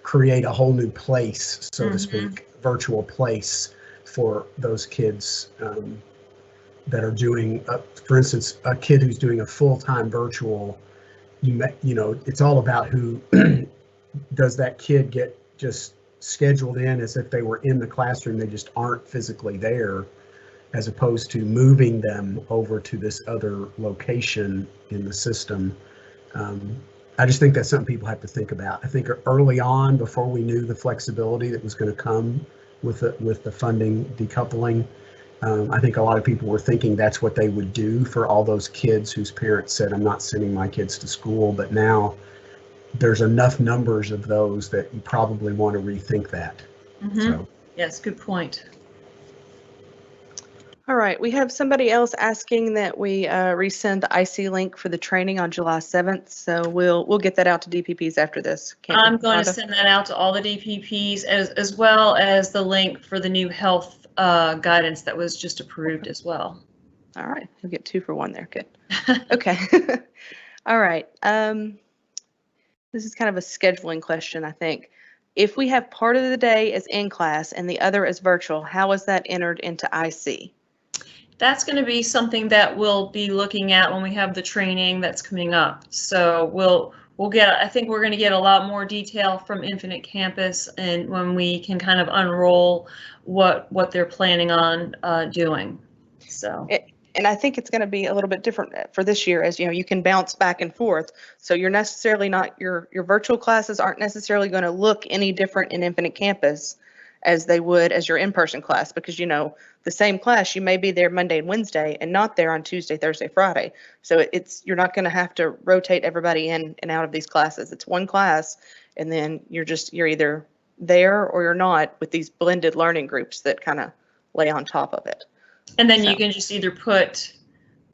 create a whole new place, so to speak, virtual place for those kids that are doing, for instance, a kid who's doing a full-time virtual. It's all about who does that kid get just scheduled in as if they were in the classroom. They just aren't physically there, as opposed to moving them over to this other location in the system. I just think that's something people have to think about. I think early on, before we knew the flexibility that was going to come with the funding decoupling, I think a lot of people were thinking that's what they would do for all those kids whose parents said, I'm not sending my kids to school. But now there's enough numbers of those that you probably want to rethink that. So. Yes, good point. All right, we have somebody else asking that we resend the IC link for the training on July 7th. So we'll get that out to DPPs after this. I'm going to send that out to all the DPPs, as well as the link for the new health guidance that was just approved as well. All right, you'll get 2 for 1 there. Good. Okay. All right. This is kind of a scheduling question, I think. If we have part of the day as in class and the other as virtual, how is that entered into IC? That's going to be something that we'll be looking at when we have the training that's coming up. So we'll get, I think we're going to get a lot more detail from Infinite Campus, and when we can kind of unroll what they're planning on doing. So. And I think it's going to be a little bit different for this year, as you can bounce back and forth. So you're necessarily not, your virtual classes aren't necessarily going to look any different in Infinite Campus as they would as your in-person class, because the same class, you may be there Monday and Wednesday and not there on Tuesday, Thursday, Friday. So you're not going to have to rotate everybody in and out of these classes. It's one class, and then you're either there or you're not, with these blended learning groups that kind of lay on top of it. And then So- you can just either put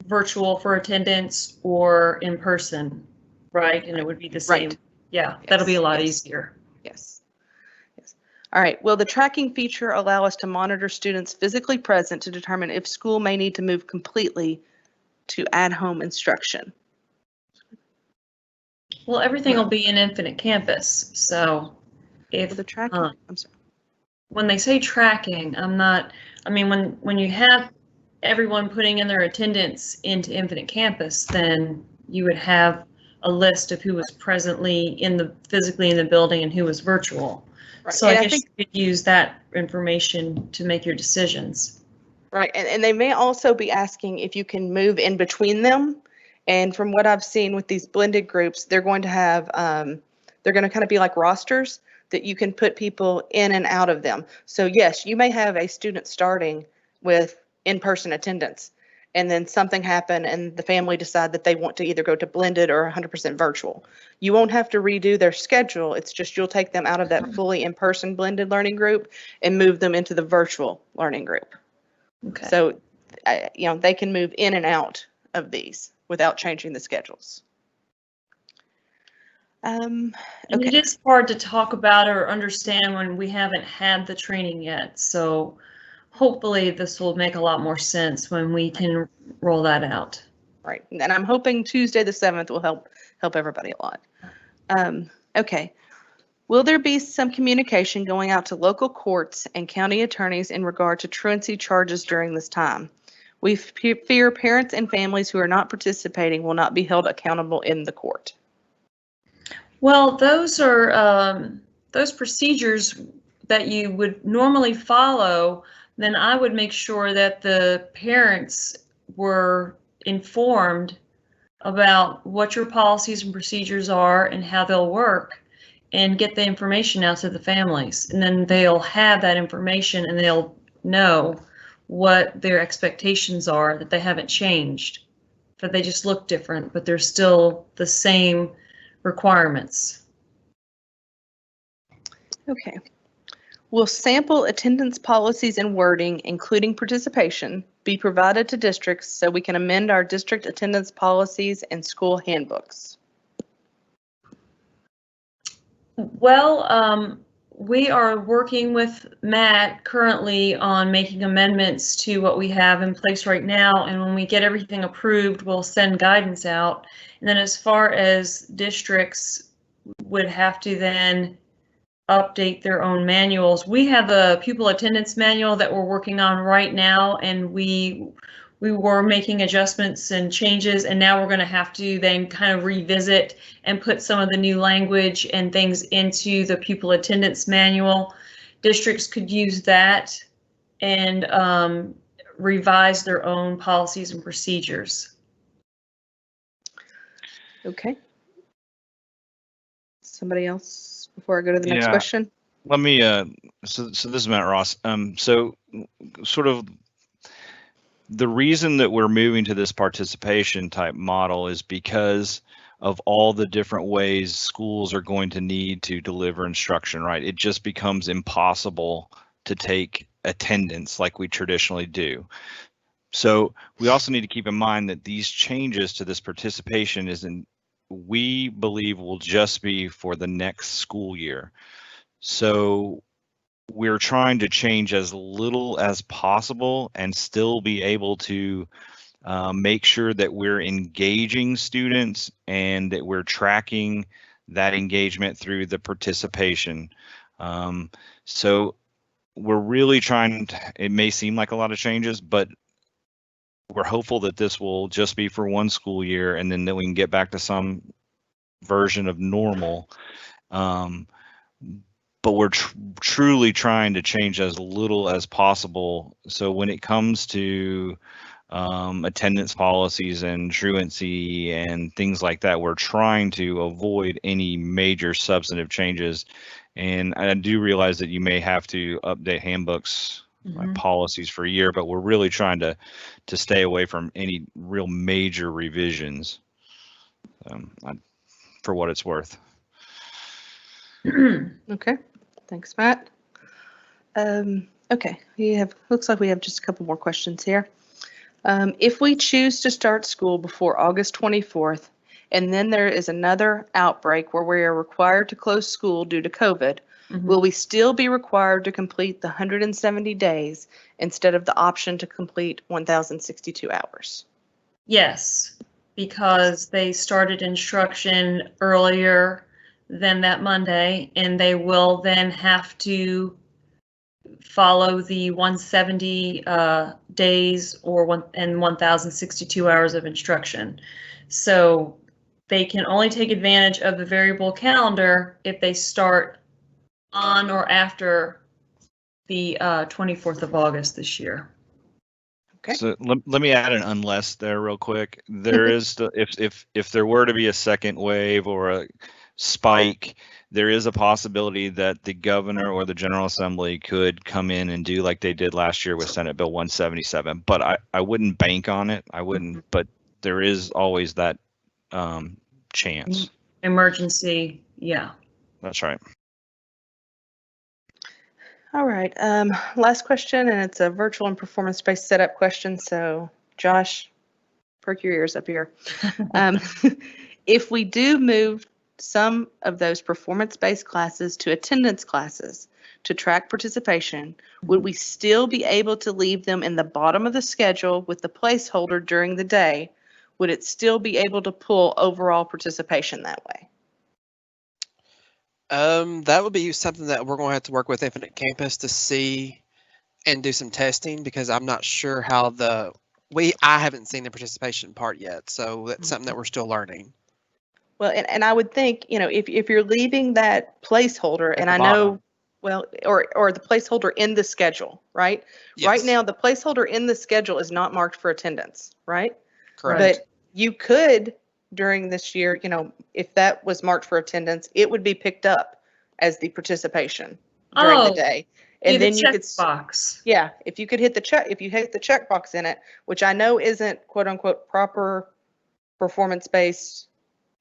virtual for attendance or in person, right? And it would be the same. Right. Yeah, that'll be a lot Yes. easier. Yes. Yes. All right. Will the tracking feature allow us to monitor students physically present to determine if school may need to move completely to at-home instruction? Well, everything will be in Infinite Campus. So if Will the tracking, I'm sorry. when they say tracking, I mean, when you have everyone putting in their attendance into Infinite Campus, then you would have a list of who was presently physically in the building and who was virtual. Right. So And I I guess think- you could use that information to make your decisions. Right, and they may also be asking if you can move in between them. And from what I've seen with these blended groups, they're going to have, they're going to kind of be like rosters that you can put people in and out of them. So yes, you may have a student starting with in-person attendance, and then something happen and the family decide that they want to either go to blended or 100% virtual. You won't have to redo their schedule. It's just you'll take them out of that fully in-person blended learning group and move them into the virtual learning group. Okay. So, you know, they can move in and out of these without changing the schedules. And Okay. it is hard to talk about or understand when we haven't had the training yet. So hopefully this will make a lot more sense when we can roll that out. Right. And I'm hoping Tuesday the 7th will help everybody a lot. Okay. Will there be some communication going out to local courts and county attorneys in regard to truancy charges during this time? We fear parents and families who are not participating will not be held accountable in the court. Well, those are those procedures that you would normally follow. Then I would make sure that the parents were informed about what your policies and procedures are and how they'll work, and get the information out to the families. And then they'll have that information and they'll know what their expectations are, that they haven't changed, that they just look different, but they're still the same requirements. Okay. Will sample attendance policies and wording, including participation, be provided to districts so we can amend our district attendance policies and school handbooks? Well, we are working with Matt currently on making amendments to what we have in place right now. And when we get everything approved, we'll send guidance out. And then as far as districts would have to then update their own manuals, we have a pupil attendance manual that we're working on right now, and we were making adjustments and changes, and now we're going to have to then kind of revisit and put some of the new language and things into the pupil attendance manual. Districts could use that and revise their own policies and procedures. Okay. Somebody else before I go to the next Yeah. question? Let me, so this is Matt Ross. So sort of the reason that we're moving to this participation type model is because of all the different ways schools are going to need to deliver instruction, right? It just becomes impossible to take attendance like we traditionally do. So we also need to keep in mind that these changes to this participation we believe will just be for the next school year. So we're trying to change as little as possible and still be able to make sure that we're engaging students and that we're tracking that engagement through the participation. So we're really trying to, it may seem like a lot of changes, but we're hopeful that this will just be for one school year and then that we can get back to some version of normal. But we're truly trying to change as little as possible. So when it comes to attendance policies and truancy and things like that, we're trying to avoid any major substantive changes. And I do realize that you may have to update handbooks, like policies for a year, but we're really trying to stay away from any real major revisions, for what it's worth. Okay, thanks, Matt. Okay, looks like we have just a couple more questions here. If we choose to start school before August 24th, and then there is another outbreak where we are required to close school due to COVID, will we still be required to complete the 170 days instead of the option to complete 1,062 hours? Yes, because they started instruction earlier than that Monday, and they will then have to follow the 170 days or 1,062 hours of instruction. So they can only take advantage of the variable calendar if they start on or after the 24th of August this year. Okay. So let me add an unless there real quick. There is if there were to be a second wave or a spike, there is a possibility that the governor or the General Assembly could come in and do like they did last year with Senate Bill 177. But I wouldn't bank on it. I wouldn't. But there is always that chance. Emergency, yeah. That's right. All right, last question, and it's a virtual and performance-based setup question. So Josh, perk your ears up here. If we do move some of those performance-based classes to attendance classes to track participation, would we still be able to leave them in the bottom of the schedule with the placeholder during the day? Would it still be able to pull overall participation that way? That would be something that we're going to have to work with Infinite Campus to see and do some testing, because I'm not sure how I haven't seen the participation part yet. So that's something that we're still learning. Well, and I would think, if you're leaving that placeholder, At and the I bottom. know, well, or the placeholder in the schedule, right? Yes. Right now, the placeholder in the schedule is not marked for attendance, right? Correct. But you could, during this year, if that was marked for attendance, it would be picked up as the participation during the day. And then you could, box. yeah, if you hit the checkbox in it, which I know isn't quote unquote proper performance-based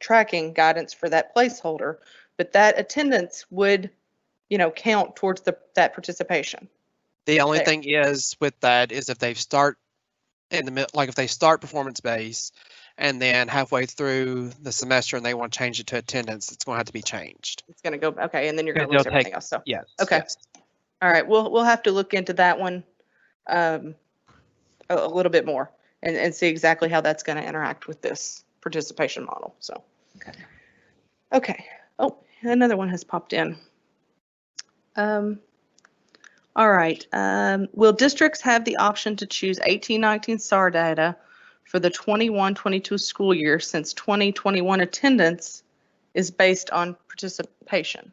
tracking guidance for that placeholder, but that attendance would, count towards that participation. The only There. thing is with that is if they start in the middle, like if they start performance-based and then halfway through the semester and they want to change it to attendance, it's going to have to be changed. It's going to go, okay, and then you're going to They'll lose take- everything else. So, Yes. okay. Yes. All right, we'll have to look into that one a little bit more and see exactly how that's going to interact with this participation model. So, okay. Oh, another one has popped in. All right. Will districts have the option to choose 18-19 SAR data for the 21-22 school year, since 2021 attendance is based on participation?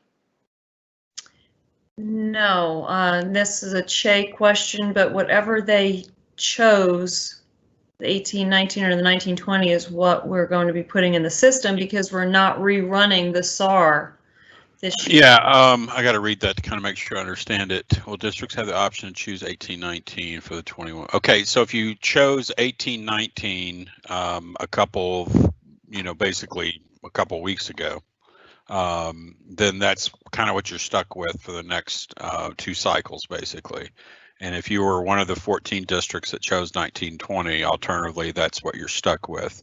No, this is a Che question, but whatever they chose, the 18-19 or the 19-20 is what we're going to be putting in the system, because we're not rerunning the SAR this year. Yeah, I got to read that to kind of make sure I understand it. Well, districts have the option to choose 18-19 for the 21. Okay, so if you chose 18-19 a couple of, basically a couple of weeks ago, then that's kind of what you're stuck with for the next 2 cycles, basically. And if you were one of the 14 districts that chose 19-20, alternatively, that's what you're stuck with.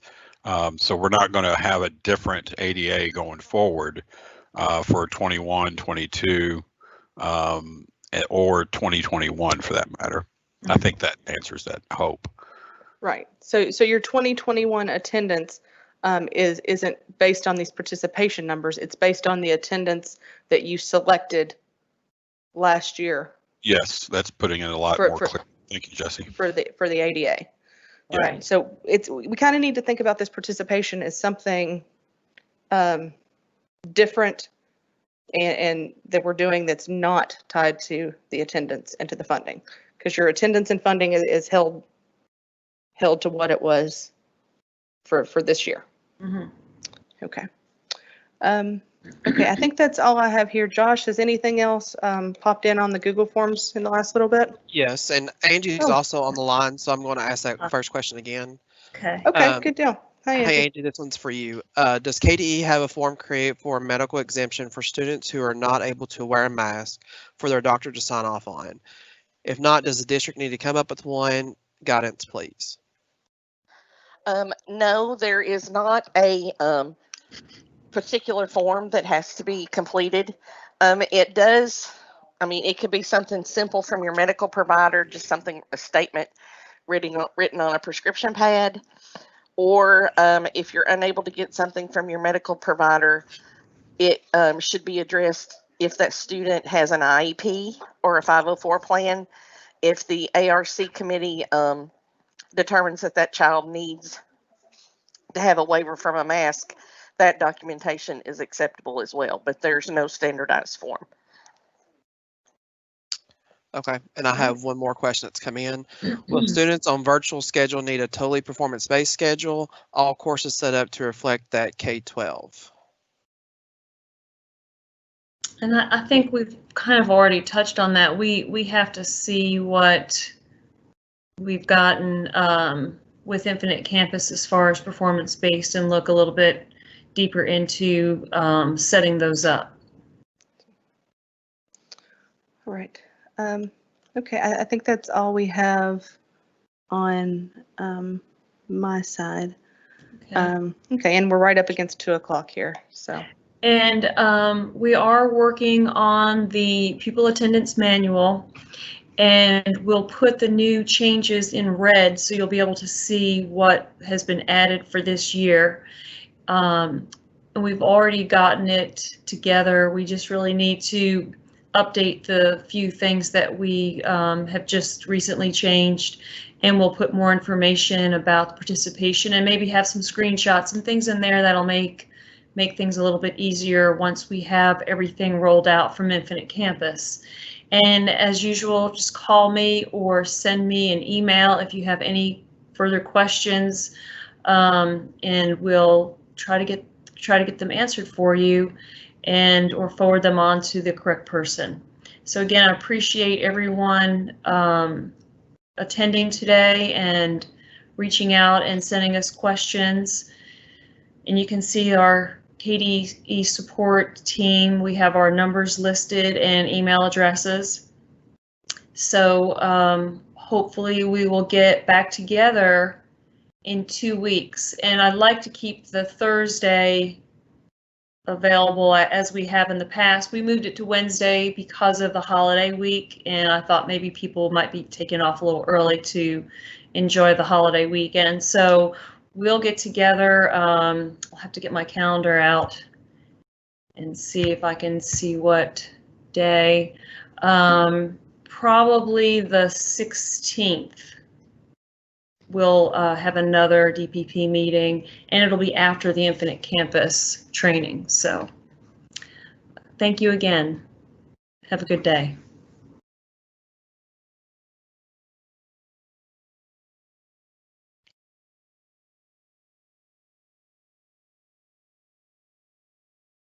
So we're not going to have a different ADA going forward for 21, 22, or 2021 for that matter. I think that answers that, I hope. Right. So your 2021 attendance isn't based on these participation numbers. It's based on the attendance that you selected last year. Yes, that's putting it a lot more clear. Thank you, Jesse. For the ADA. Yeah. Right. So we kind of need to think about this participation as something different and that we're doing that's not tied to the attendance and to the funding, because your attendance and funding is held to what it was for this year. Mm-hmm. Okay. Okay, I think that's all I have here. Josh, has anything else popped in on the Google Forms in the last little bit? Yes, and Angie's also on the line, so I'm going to ask that first question again. Okay. Okay, good deal. Hi, Angie. Hey Angie, this one's for you. Does KDE have a form created for a medical exemption for students who are not able to wear a mask for their doctor to sign off on? If not, does the district need to come up with one? Guidance, please. No, there is not a particular form that has to be completed. It does, I mean, it could be something simple from your medical provider, just something, a statement written on a prescription pad. Or if you're unable to get something from your medical provider, it should be addressed if that student has an IEP or a 504 plan. If the ARC committee determines that that child needs to have a waiver from a mask, that documentation is acceptable as well, but there's no standardized form. Okay, and I have one more question that's come in. Will students on virtual schedule need a totally performance-based schedule? All courses set up to reflect that K-12. And I think we've kind of already touched on that. We have to see what we've gotten with Infinite Campus as far as performance-based and look a little bit deeper into setting those up. All right. Okay, I think that's all we have on my side. Okay. Okay, and we're right up against 2 o'clock here, so. And we are working on the pupil attendance manual, and we'll put the new changes in red so you'll be able to see what has been added for this year. And we've already gotten it together. We just really need to update the few things that we have just recently changed, and we'll put more information about the participation and maybe have some screenshots and things in there that'll make things a little bit easier once we have everything rolled out from Infinite Campus. And as usual, just call me or send me an email if you have any further questions, and we'll try to get them answered for you, and or forward them on to the correct person. So again, I appreciate everyone attending today and reaching out and sending us questions. And you can see our KDE support team. We have our numbers listed and email addresses. So hopefully we will get back together in 2 weeks. And I'd like to keep the Thursday available as we have in the past. We moved it to Wednesday because of the holiday week, and I thought maybe people might be taking off a little early to enjoy the holiday weekend. So we'll get together. I'll have to get my calendar out and see if I can see what day. Probably the 16th. We'll have another DPP meeting, and it'll be after the Infinite Campus training. So thank you again. Have a good day.